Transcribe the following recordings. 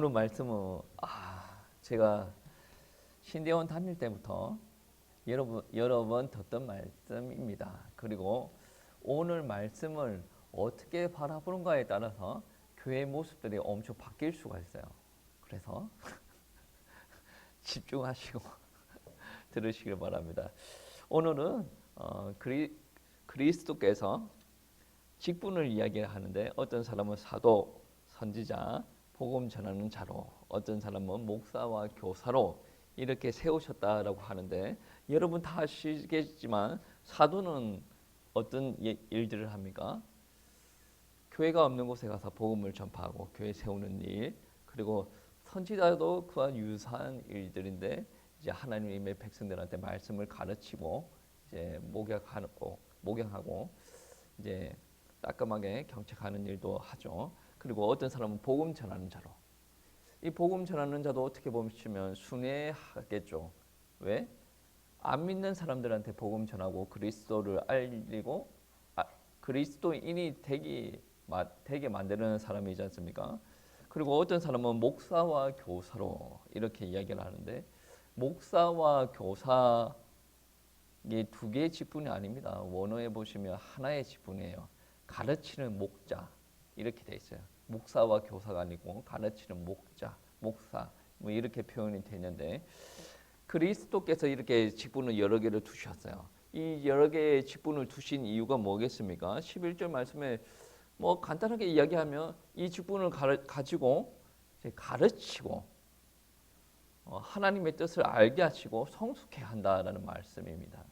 오늘 말씀은 제가 신대원 다닐 때부터 여러 번 듣던 말씀입니다. 그리고 오늘 말씀을 어떻게 바라보는가에 따라서 교회 모습들이 엄청 바뀔 수가 있어요. 그래서 집중하시고 들으시길 바랍니다. 오늘은 그리스도께서 직분을 이야기하는데 어떤 사람은 사도, 선지자, 복음 전하는 자로, 어떤 사람은 목사와 교사로 이렇게 세우셨다라고 하는데, 여러분 다 아시겠지만 사도는 어떤 일들을 합니까? 교회가 없는 곳에 가서 복음을 전파하고 교회 세우는 일, 그리고 선지자도 그와 유사한 일들인데 이제 하나님의 백성들한테 말씀을 가르치고 이제 목양하고 이제 따끔하게 경책하는 일도 하죠. 그리고 어떤 사람은 복음 전하는 자로, 이 복음 전하는 자도 어떻게 보시면 순회하겠죠. 왜? 안 믿는 사람들한테 복음 전하고 그리스도를 알리고 그리스도인이 되게 만드는 사람이지 않습니까? 그리고 어떤 사람은 목사와 교사로 이렇게 이야기를 하는데, 목사와 교사 이게 두 개의 직분이 아닙니다. 원어에 보시면 하나의 직분이에요. 가르치는 목자 이렇게 돼 있어요. 목사와 교사가 아니고 가르치는 목사 뭐 이렇게 표현이 되는데, 그리스도께서 이렇게 직분을 여러 개를 두셨어요. 이 여러 개의 직분을 두신 이유가 뭐겠습니까? 11절 말씀에 뭐 간단하게 이야기하면 이 직분을 가지고 가르치고 하나님의 뜻을 알게 하시고 성숙해 한다라는 말씀입니다.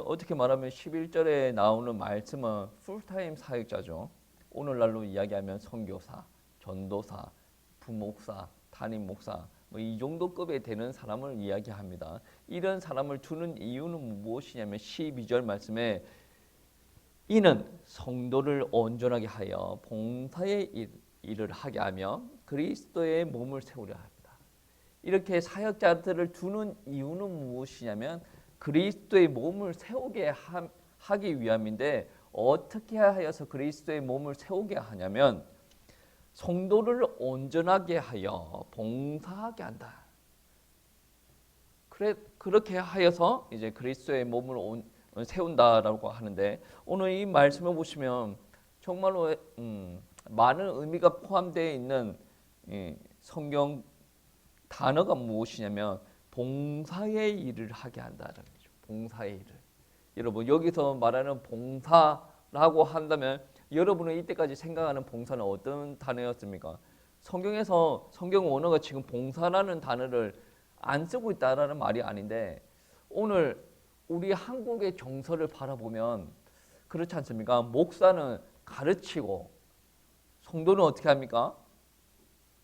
어떻게 말하면 11절에 나오는 말씀은 풀타임 사역자죠. 오늘날로 이야기하면 선교사, 전도사, 부목사, 담임 목사 뭐 이 정도 급에 되는 사람을 이야기합니다. 이런 사람을 두는 이유는 무엇이냐면 12절 말씀에 이는 성도를 온전하게 하여 봉사의 일을 하게 하며 그리스도의 몸을 세우려 합니다. 이렇게 사역자들을 두는 이유는 무엇이냐면 그리스도의 몸을 세우게 하기 위함인데, 어떻게 하여서 그리스도의 몸을 세우게 하냐면 성도를 온전하게 하여 봉사하게 한다. 그렇게 하여서 이제 그리스도의 몸을 세운다라고 하는데, 오늘 이 말씀을 보시면 정말로 많은 의미가 포함되어 있는 성경 단어가 무엇이냐면 봉사의 일을 하게 한다는 거죠. 봉사의 일을. 여러분 여기서 말하는 봉사라고 한다면 여러분은 이때까지 생각하는 봉사는 어떤 단어였습니까? 성경에서 성경 원어가 지금 봉사라는 단어를 안 쓰고 있다라는 말이 아닌데, 오늘 우리 한국의 정서를 바라보면 그렇지 않습니까? 목사는 가르치고 성도는 어떻게 합니까?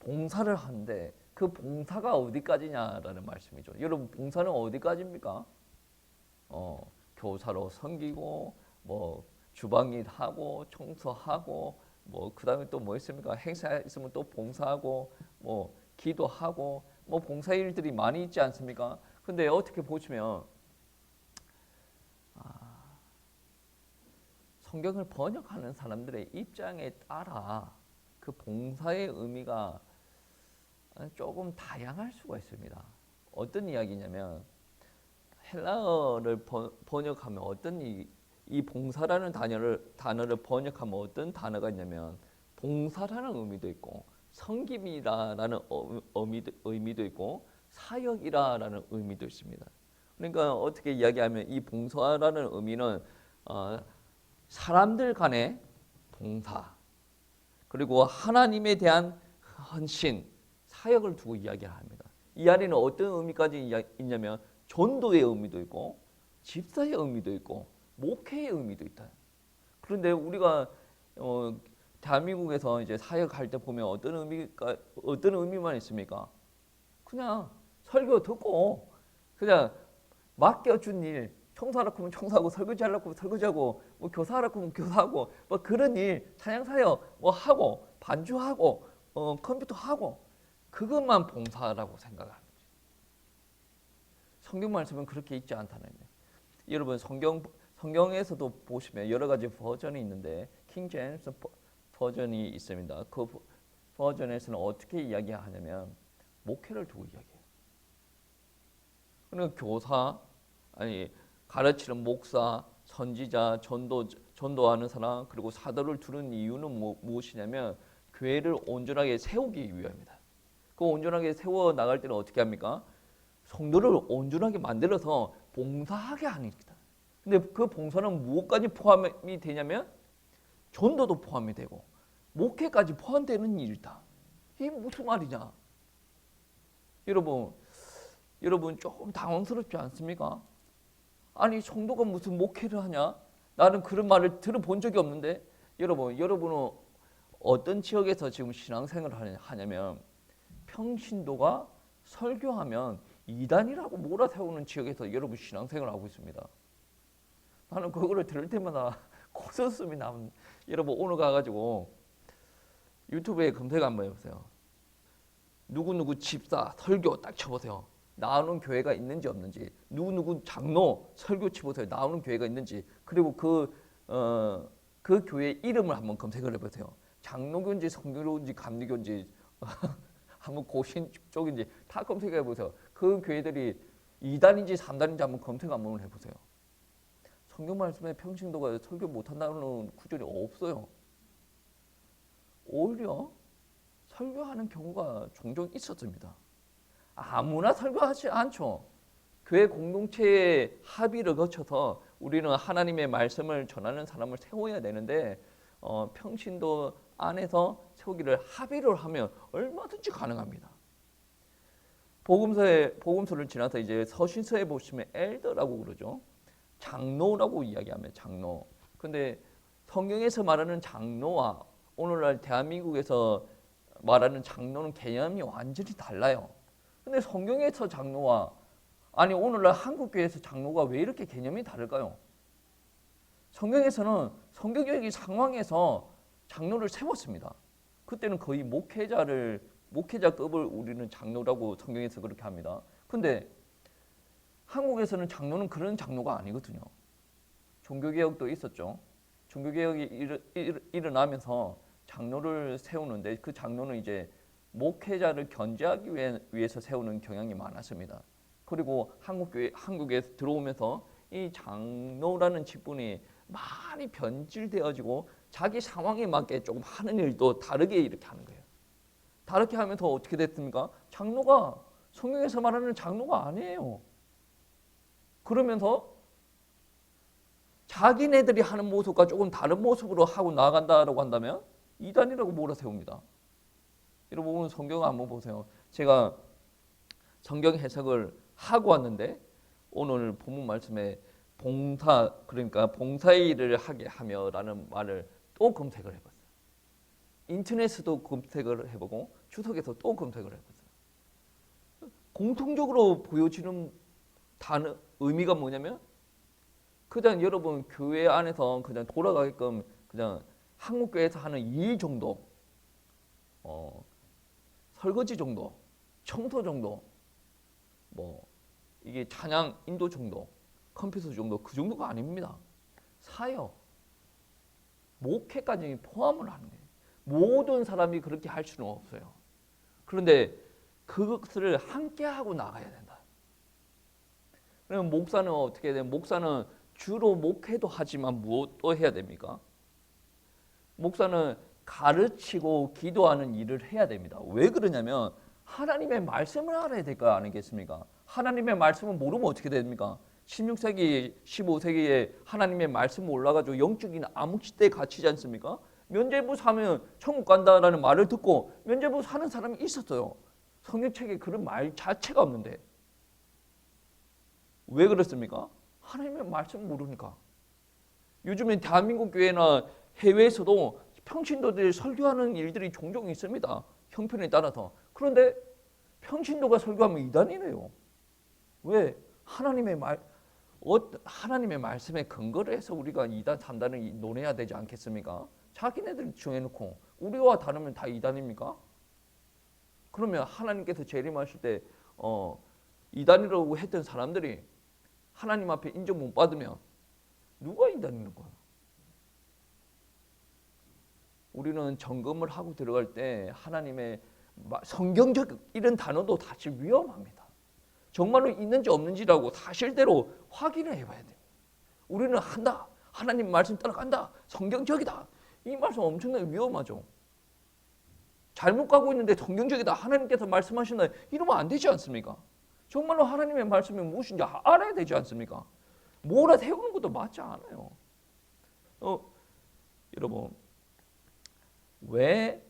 봉사를 하는데 그 봉사가 어디까지냐라는 말씀이죠. 여러분 봉사는 어디까지입니까? 교사로 섬기고 뭐 주방일 하고 청소하고 뭐 그다음에 또 뭐 있습니까? 행사 있으면 또 봉사하고 뭐 기도하고 뭐 봉사 일들이 많이 있지 않습니까? 근데 어떻게 보시면 성경을 번역하는 사람들의 입장에 따라 그 봉사의 의미가 조금 다양할 수가 있습니다. 어떤 이야기냐면 헬라어를 번역하면 이 봉사라는 단어를 번역하면 어떤 단어가 있냐면 봉사라는 의미도 있고 섬김이라는 의미도 있고 사역이라는 의미도 있습니다. 그러니까 어떻게 이야기하면 이 봉사라는 의미는 사람들 간의 봉사, 그리고 하나님에 대한 헌신, 사역을 두고 이야기를 합니다. 이 안에는 어떤 의미까지 있냐면 전도의 의미도 있고 집사의 의미도 있고 목회의 의미도 있다. 그런데 우리가 대한민국에서 이제 사역할 때 보면 어떤 의미만 있습니까? 그냥 설교 듣고 그냥 맡겨준 일, 청소하라고 하면 청소하고 설거지하라고 하면 설거지하고 뭐 교사하라고 하면 교사하고 뭐 그런 일, 찬양 사역 뭐 하고 반주하고 컴퓨터 하고 그것만 봉사라고 생각합니다. 성경 말씀은 그렇게 있지 않다는 거예요. 여러분 성경에서도 보시면 여러 가지 버전이 있는데 킹 제임스 버전이 있습니다. 그 버전에서는 어떻게 이야기하냐면 목회를 두고 이야기해요. 그러니까 교사, 아니 가르치는 목사, 선지자, 전도하는 사람, 그리고 사도를 두는 이유는 무엇이냐면 교회를 온전하게 세우기 위함이다. 그 온전하게 세워 나갈 때는 어떻게 합니까? 성도를 온전하게 만들어서 봉사하게 하는 것이다. 근데 그 봉사는 무엇까지 포함이 되냐면 전도도 포함이 되고 목회까지 포함되는 일이다. 이게 무슨 말이냐? 여러분 조금 당황스럽지 않습니까? 아니 성도가 무슨 목회를 하냐? 나는 그런 말을 들어본 적이 없는데 여러분은 어떤 지역에서 지금 신앙생활을 하냐면 평신도가 설교하면 이단이라고 몰아세우는 지역에서 여러분 신앙생활을 하고 있습니다. 나는 그거를 들을 때마다 코웃음이 나면 여러분 오늘 가가지고 유튜브에 검색 한번 해보세요. 누구누구 집사 설교 딱 쳐보세요. 나오는 교회가 있는지 없는지, 누구누구 장로 설교 치보세요. 나오는 교회가 있는지, 그리고 그 교회 이름을 한번 검색을 해보세요. 장로교인지 성교인지 감리교인지 한번 고신 쪽인지 다 검색해 보세요. 그 교회들이 2단인지 3단인지 한번 검색 한번 해보세요. 성경 말씀에 평신도가 설교 못한다는 구절이 없어요. 오히려 설교하는 경우가 종종 있었습니다. 아무나 설교하지 않죠. 교회 공동체의 합의를 거쳐서 우리는 하나님의 말씀을 전하는 사람을 세워야 되는데 평신도 안에서 세우기를 합의를 하면 얼마든지 가능합니다. 복음서를 지나서 이제 서신서에 보시면 엘더라고 그러죠. 장로라고 이야기하면 장로. 근데 성경에서 말하는 장로와 오늘날 대한민국에서 말하는 장로는 개념이 완전히 달라요. 근데 성경에서 장로와 아니 오늘날 한국교회에서 장로가 왜 이렇게 개념이 다를까요? 성경에서는 성경적인 상황에서 장로를 세웠습니다. 그때는 거의 목회자급을 우리는 장로라고 성경에서 그렇게 합니다. 근데 한국에서는 장로는 그런 장로가 아니거든요. 종교개혁도 있었죠. 종교개혁이 일어나면서 장로를 세우는데 그 장로는 이제 목회자를 견제하기 위해서 세우는 경향이 많았습니다. 그리고 한국에 들어오면서 이 장로라는 직분이 많이 변질되어지고 자기 상황에 맞게 조금 하는 일도 다르게 이렇게 하는 거예요. 다르게 하면서 어떻게 됐습니까? 장로가 성경에서 말하는 장로가 아니에요. 그러면서 자기네들이 하는 모습과 조금 다른 모습으로 하고 나아간다라고 한다면 이단이라고 몰아세웁니다. 여러분 오늘 성경 한번 보세요. 제가 성경 해석을 하고 왔는데 오늘 본문 말씀에 봉사 그러니까 봉사의 일을 하게 하며라는 말을 또 검색을 해봤어요. 인터넷에도 검색을 해보고 주석에서 또 검색을 해봤어요. 공통적으로 보여지는 단어 의미가 뭐냐면 그냥 여러분 교회 안에서 그냥 돌아가게끔 그냥 한국교회에서 하는 일 정도, 설거지 정도, 청소 정도, 뭐 이게 찬양 인도 정도, 컴퓨터 정도 그 정도가 아닙니다. 사역, 목회까지 포함을 하는 거예요. 모든 사람이 그렇게 할 수는 없어요. 그런데 그것을 함께 하고 나가야 된다. 그러면 목사는 어떻게 해야 돼요? 목사는 주로 목회도 하지만 무엇도 해야 됩니까? 목사는 가르치고 기도하는 일을 해야 됩니다. 왜 그러냐면 하나님의 말씀을 알아야 될 거 아니겠습니까? 하나님의 말씀을 모르면 어떻게 됩니까? 16세기, 15세기에 하나님의 말씀 몰라가지고 영적인 암흑시대에 갇히지 않습니까? 면죄부 사면 천국 간다라는 말을 듣고 면죄부 사는 사람이 있었어요. 성경책에 그런 말 자체가 없는데 왜 그렇습니까? 하나님의 말씀 모르니까. 요즘에 대한민국 교회나 해외에서도 평신도들이 설교하는 일들이 종종 있습니다. 형편에 따라서. 그런데 평신도가 설교하면 이단이래요. 왜? 하나님의 말씀에 근거를 해서 우리가 2단, 3단을 논해야 되지 않겠습니까? 자기네들 정해놓고 우리와 다르면 다 2단입니까? 그러면 하나님께서 재림하실 때 2단이라고 했던 사람들이 하나님 앞에 인정 못 받으면 누가 2단이는 거야? 우리는 점검을 하고 들어갈 때 하나님의 성경적 이런 단어도 사실 위험합니다. 정말로 있는지 없는지라고 사실대로 확인을 해봐야 돼요. 우리는 한다. 하나님 말씀 따라간다. 성경적이다. 이 말씀 엄청나게 위험하죠. 잘못 가고 있는데 성경적이다. 하나님께서 말씀하신다. 이러면 안 되지 않습니까? 정말로 하나님의 말씀이 무엇인지 알아야 되지 않습니까? 몰아세우는 것도 맞지 않아요. 여러분, 왜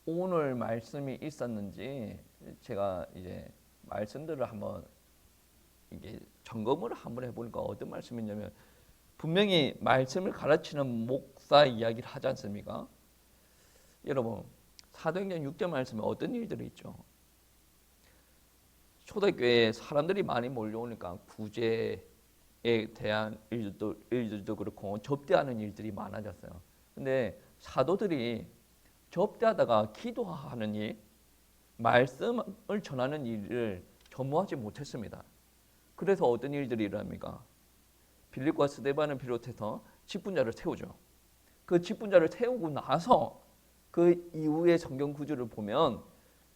오늘 말씀이 있었는지 제가 이제 말씀들을 한번 이게 점검을 한번 해보니까 어떤 말씀이냐면, 분명히 말씀을 가르치는 목사 이야기를 하지 않습니까? 여러분, 사도행전 6절 말씀에 어떤 일들이 있죠? 초대교회에 사람들이 많이 몰려오니까 구제에 대한 일들도 그렇고 접대하는 일들이 많아졌어요. 근데 사도들이 접대하다가 기도하는 일, 말씀을 전하는 일을 전무하지 못했습니다. 그래서 어떤 일들이 일어납니까? 빌립과 스데반을 비롯해서 직분자를 세우죠. 그 직분자를 세우고 나서 그 이후의 성경 구절을 보면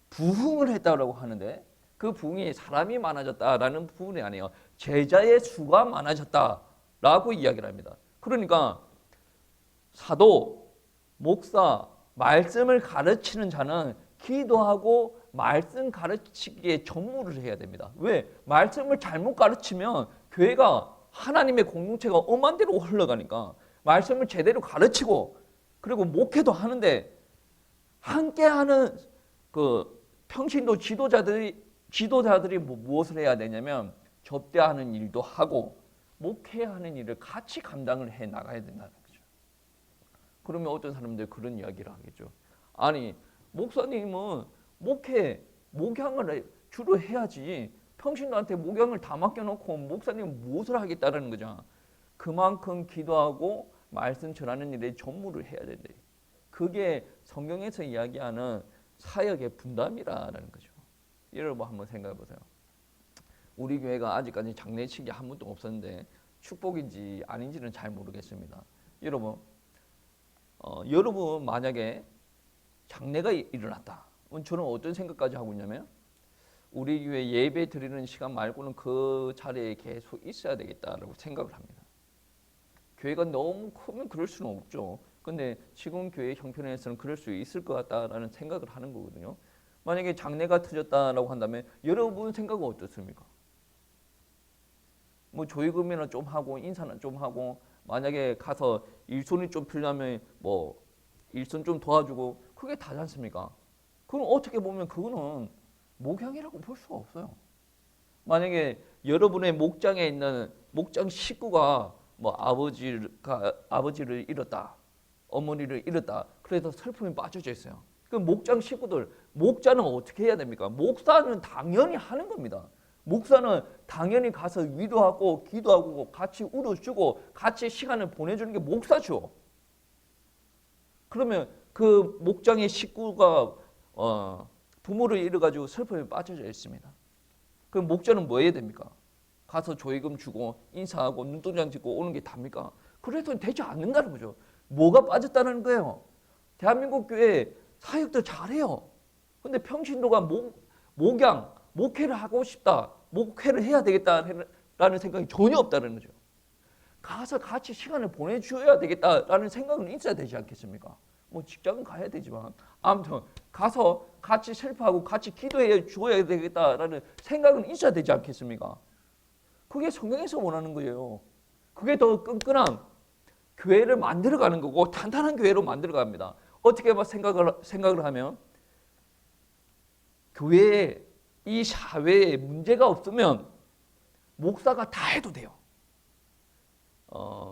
부흥을 했다고 하는데, 그 부흥이 사람이 많아졌다라는 부분이 아니에요. 제자의 수가 많아졌다라고 이야기를 합니다. 그러니까 사도, 목사, 말씀을 가르치는 자는 기도하고 말씀 가르치기에 전무를 해야 됩니다. 왜? 말씀을 잘못 가르치면 교회가, 하나님의 공동체가 엄한 대로 흘러가니까 말씀을 제대로 가르치고 그리고 목회도 하는데, 함께하는 그 평신도 지도자들이 무엇을 해야 되냐면 접대하는 일도 하고 목회하는 일을 같이 감당을 해 나가야 된다는 거죠. 그러면 어떤 사람들이 그런 이야기를 하겠죠. 아니, 목사님은 목양을 주로 해야지 평신도한테 목양을 다 맡겨놓고 목사님은 무엇을 하겠다라는 거죠. 그만큼 기도하고 말씀 전하는 일에 전무를 해야 된대. 그게 성경에서 이야기하는 사역의 분담이라는 거죠. 여러분 한번 생각해 보세요. 우리 교회가 아직까지 장례식이 한 번도 없었는데 축복인지 아닌지는 잘 모르겠습니다. 여러분, 여러분 만약에 장례가 일어났다. 저는 어떤 생각까지 하고 있냐면, 우리 교회 예배 드리는 시간 말고는 그 자리에 계속 있어야 되겠다라고 생각을 합니다. 교회가 너무 크면 그럴 수는 없죠. 근데 지금 교회 형편에서는 그럴 수 있을 것 같다라는 생각을 하는 거거든요. 만약에 장례가 터졌다라고 한다면 여러분 생각은 어떻습니까? 뭐 조의금이나 좀 하고 인사나 좀 하고, 만약에 가서 일손이 좀 필요하면 뭐 일손 좀 도와주고, 그게 다지 않습니까? 그럼 어떻게 보면 그거는 목양이라고 볼 수가 없어요. 만약에 여러분의 목장에 있는 목장 식구가 뭐 아버지를 잃었다, 어머니를 잃었다, 그래서 슬픔이 빠져져 있어요. 그 목장 식구들, 목자는 어떻게 해야 됩니까? 목사는 당연히 하는 겁니다. 목사는 당연히 가서 위로하고 기도하고 같이 울어주고 같이 시간을 보내주는 게 목사죠. 그러면 그 목장의 식구가 부모를 잃어가지고 슬픔에 빠져져 있습니다. 그럼 목자는 뭐 해야 됩니까? 가서 조의금 주고 인사하고 눈도장 짓고 오는 게 답니까? 그래도 되지 않는다는 거죠. 뭐가 빠졌다는 거예요? 대한민국 교회 사역도 잘해요. 근데 평신도가 목회를 하고 싶다, 목회를 해야 되겠다라는 생각이 전혀 없다는 거죠. 가서 같이 시간을 보내줘야 되겠다라는 생각은 있어야 되지 않겠습니까? 뭐 직장은 가야 되지만 아무튼 가서 같이 슬퍼하고 같이 기도해 주어야 되겠다라는 생각은 있어야 되지 않겠습니까? 그게 성경에서 원하는 거예요. 그게 더 끈끈한 교회를 만들어가는 거고 탄탄한 교회로 만들어갑니다. 어떻게 생각을 하면, 교회에 이 사회에 문제가 없으면 목사가 다 해도 돼요.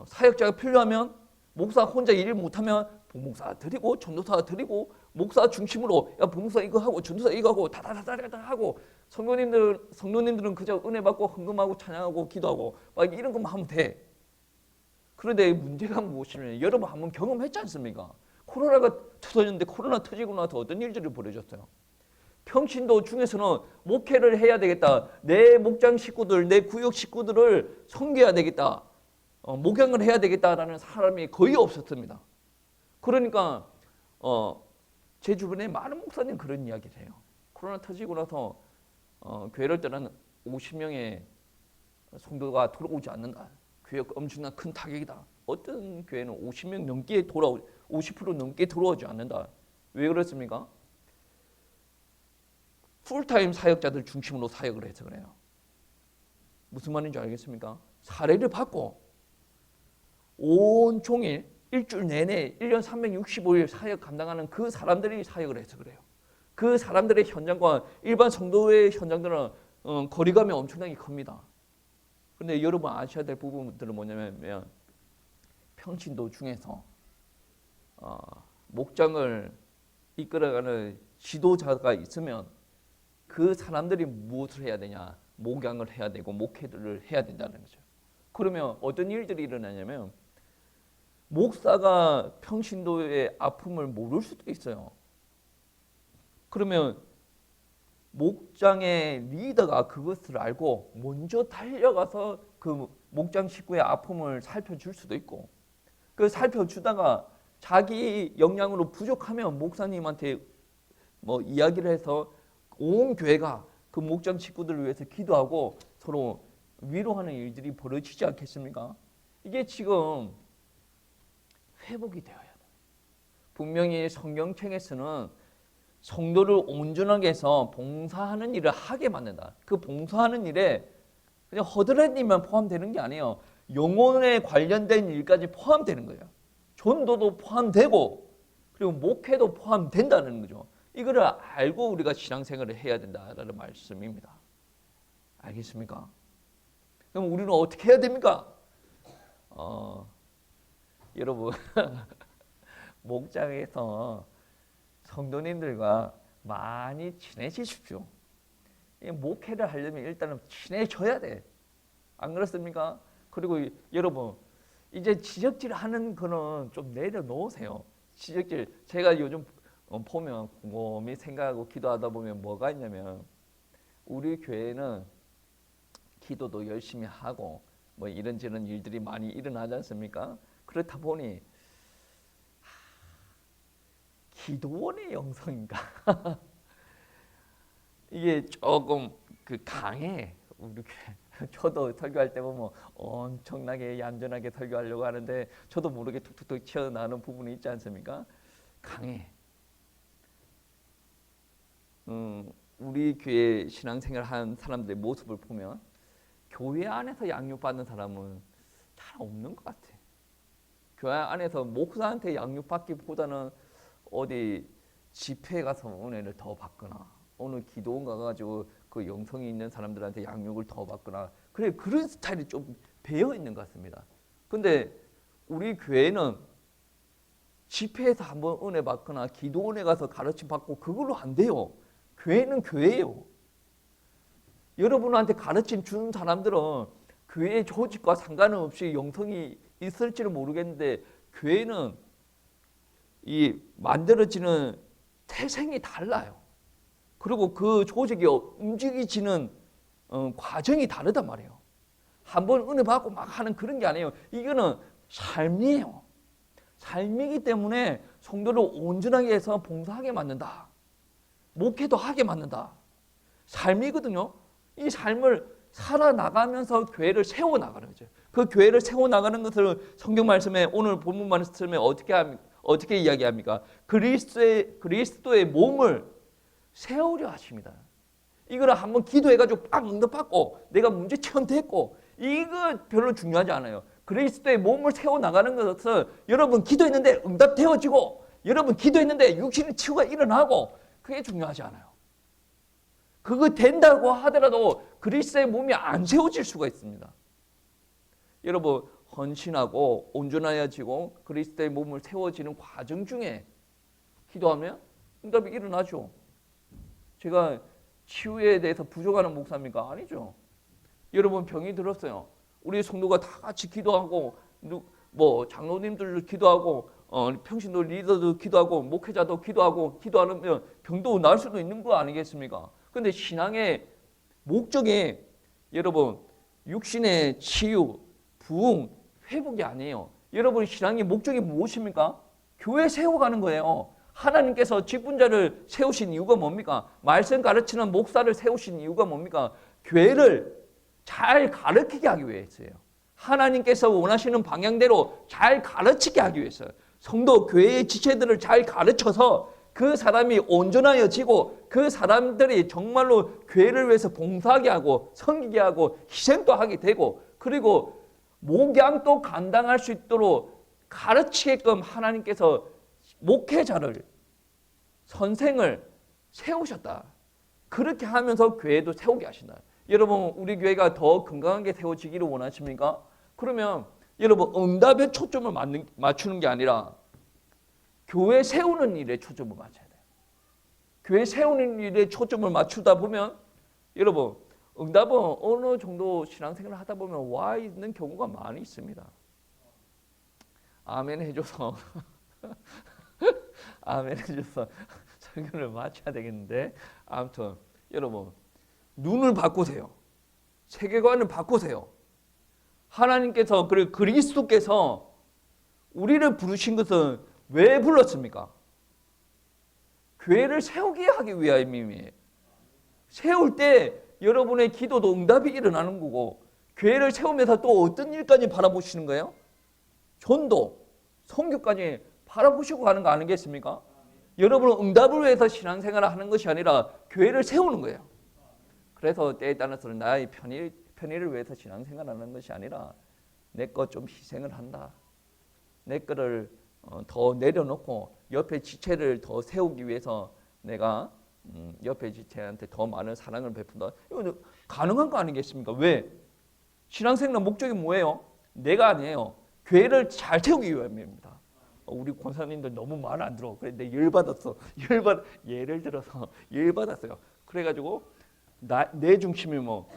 사역자가 필요하면 목사 혼자 일을 못하면 부목사 드리고 전도사 드리고 목사 중심으로 야 부목사 이거 하고 전도사 이거 하고 다다다다다 하고, 성도님들은 그저 은혜 받고 헌금하고 찬양하고 기도하고 막 이런 것만 하면 돼. 그런데 문제가 무엇이냐면, 여러분 한번 경험했지 않습니까? 코로나가 터졌는데 코로나 터지고 나서 어떤 일들이 벌어졌어요. 평신도 중에서는 목회를 해야 되겠다, 내 목장 식구들, 내 구역 식구들을 섬겨야 되겠다, 목양을 해야 되겠다라는 사람이 거의 없었습니다. 그러니까 제 주변에 많은 목사님 그런 이야기를 해요. 코로나 터지고 나서 교회를 떠난 50명의 성도가 돌아오지 않는다. 교회가 엄청난 큰 타격이다. 어떤 교회는 50명 넘게 50% 넘게 돌아오지 않는다. 왜 그렇습니까? 풀타임 사역자들 중심으로 사역을 해서 그래요. 무슨 말인지 알겠습니까? 사례를 받고 온종일 일주일 내내 1년 365일 사역 감당하는 그 사람들이 사역을 해서 그래요. 그 사람들의 현장과 일반 성도의 현장들은 거리감이 엄청나게 큽니다. 그런데 여러분 아셔야 될 부분들은 뭐냐면 평신도 중에서 목장을 이끌어가는 지도자가 있으면 그 사람들이 무엇을 해야 되냐? 목양을 해야 되고 목회를 해야 된다는 거죠. 그러면 어떤 일들이 일어나냐면 목사가 평신도의 아픔을 모를 수도 있어요. 그러면 목장의 리더가 그것을 알고 먼저 달려가서 그 목장 식구의 아픔을 살펴줄 수도 있고, 그 살펴주다가 자기 역량으로 부족하면 목사님한테 뭐 이야기를 해서 온 교회가 그 목장 식구들을 위해서 기도하고 서로 위로하는 일들이 벌어지지 않겠습니까? 이게 지금 회복이 되어야 돼요. 분명히 성경책에서는 성도를 온전하게 해서 봉사하는 일을 하게 만든다. 그 봉사하는 일에 그냥 허드렛 일만 포함되는 게 아니에요. 영혼에 관련된 일까지 포함되는 거예요. 전도도 포함되고 그리고 목회도 포함된다는 거죠. 이거를 알고 우리가 신앙생활을 해야 된다라는 말씀입니다. 알겠습니까? 그럼 우리는 어떻게 해야 됩니까? 여러분 목장에서 성도님들과 많이 친해지십시오. 목회를 하려면 일단은 친해져야 돼. 안 그렇습니까? 그리고 여러분 이제 지적질 하는 거는 좀 내려놓으세요. 지적질 제가 요즘 보면 곰곰이 생각하고 기도하다 보면 뭐가 있냐면 우리 교회는 기도도 열심히 하고 뭐 이런저런 일들이 많이 일어나지 않습니까? 그렇다 보니 기도원의 영성인가? 이게 조금 그 강해. 우리 교회. 저도 설교할 때 보면 엄청나게 얌전하게 설교하려고 하는데 저도 모르게 툭툭툭 튀어나오는 부분이 있지 않습니까? 강해. 우리 교회 신앙생활 하는 사람들의 모습을 보면 교회 안에서 양육받는 사람은 잘 없는 것 같아. 교회 안에서 목사한테 양육받기보다는 어디 집회에 가서 은혜를 더 받거나 어느 기도원 가가지고 그 영성이 있는 사람들한테 양육을 더 받거나 그래 그런 스타일이 좀 배어 있는 것 같습니다. 근데 우리 교회는 집회에서 한번 은혜 받거나 기도원에 가서 가르침 받고 그걸로 안 돼요. 교회는 교회예요. 여러분한테 가르침 주는 사람들은 교회 조직과 상관없이 영성이 있을지는 모르겠는데 교회는 이 만들어지는 태생이 달라요. 그리고 그 조직이 움직이지는 과정이 다르단 말이에요. 한번 은혜 받고 막 하는 그런 게 아니에요. 이거는 삶이에요. 삶이기 때문에 성도를 온전하게 해서 봉사하게 만든다. 목회도 하게 만든다. 삶이거든요. 이 삶을 살아나가면서 교회를 세워나가는 거죠. 그 교회를 세워나가는 것을 성경 말씀에 오늘 본문 말씀에 어떻게 이야기합니까? 그리스도의 몸을 세우려 하십니다. 이거를 한번 기도해가지고 빡 응답받고 내가 문제 체험됐고 이거 별로 중요하지 않아요. 그리스도의 몸을 세워나가는 것은 여러분 기도했는데 응답되어지고 여러분 기도했는데 육신의 치유가 일어나고 그게 중요하지 않아요. 그거 된다고 하더라도 그리스도의 몸이 안 세워질 수가 있습니다. 여러분 헌신하고 온전하여지고 그리스도의 몸을 세워지는 과정 중에 기도하면 응답이 일어나죠. 제가 치유에 대해서 부족하는 목사입니까? 아니죠. 여러분 병이 들었어요. 우리 성도가 다 같이 기도하고 뭐 장로님들도 기도하고 평신도 리더도 기도하고 목회자도 기도하고 기도하면 병도 나을 수도 있는 거 아니겠습니까? 그런데 신앙의 목적이 여러분 육신의 치유, 부흥, 회복이 아니에요. 여러분 신앙의 목적이 무엇입니까? 교회 세워가는 거예요. 하나님께서 직분자를 세우신 이유가 뭡니까? 말씀 가르치는 목사를 세우신 이유가 뭡니까? 교회를 잘 가르치게 하기 위해서예요. 하나님께서 원하시는 방향대로 잘 가르치게 하기 위해서요. 성도 교회의 지체들을 잘 가르쳐서 그 사람이 온전하여지고 그 사람들이 정말로 교회를 위해서 봉사하게 하고 섬기게 하고 희생도 하게 되고 그리고 목양도 감당할 수 있도록 가르치게끔 하나님께서 목회자를 선생을 세우셨다. 그렇게 하면서 교회도 세우게 하신다. 여러분 우리 교회가 더 건강하게 세워지기를 원하십니까? 그러면 여러분 응답에 초점을 맞추는 게 아니라 교회 세우는 일에 초점을 맞춰야 돼요. 교회 세우는 일에 초점을 맞추다 보면 여러분 응답은 어느 정도 신앙생활을 하다 보면 와 있는 경우가 많이 있습니다. 아멘 해줘서 아멘 해줘서 설교를 마쳐야 되겠는데 아무튼 여러분 눈을 바꾸세요. 세계관을 바꾸세요. 하나님께서 그리고 그리스도께서 우리를 부르신 것은 왜 불렀습니까? 교회를 세우게 하기 위함이에요. 세울 때 여러분의 기도도 응답이 일어나는 거고 교회를 세우면서 또 어떤 일까지 바라보시는 거예요? 전도, 선교까지 바라보시고 가는 거 아니겠습니까? 여러분은 응답을 위해서 신앙생활을 하는 것이 아니라 교회를 세우는 거예요. 그래서 때에 따라서는 나의 편의를 위해서 신앙생활하는 것이 아니라 내 것 좀 희생을 한다. 내 거를 더 내려놓고 옆에 지체를 더 세우기 위해서 내가 옆에 지체한테 더 많은 사랑을 베푼다. 이거 가능한 거 아니겠습니까? 왜? 신앙생활 목적이 뭐예요? 내가 아니에요. 교회를 잘 세우기 위함입니다. 우리 권사님들 너무 말 안 들어. 그래 내 열받았어. 예를 들어서 열받았어요. 그래가지고 내 중심이 뭐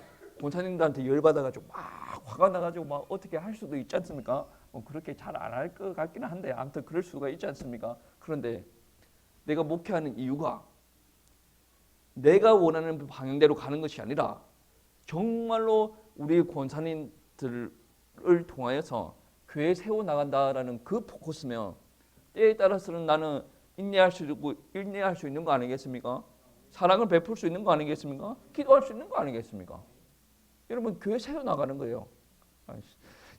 권사님들한테 열받아가지고 막 화가 나가지고 막 어떻게 할 수도 있지 않습니까? 그렇게 잘 안 할 것 같기는 한데 아무튼 그럴 수가 있지 않습니까? 그런데 내가 목회하는 이유가 내가 원하는 방향대로 가는 것이 아니라 정말로 우리 권사님들을 통하여서 교회 세워나간다라는 그 포커스면 때에 따라서는 나는 인내할 수 있는 거 아니겠습니까? 사랑을 베풀 수 있는 거 아니겠습니까? 기도할 수 있는 거 아니겠습니까? 여러분 교회 세워나가는 거예요.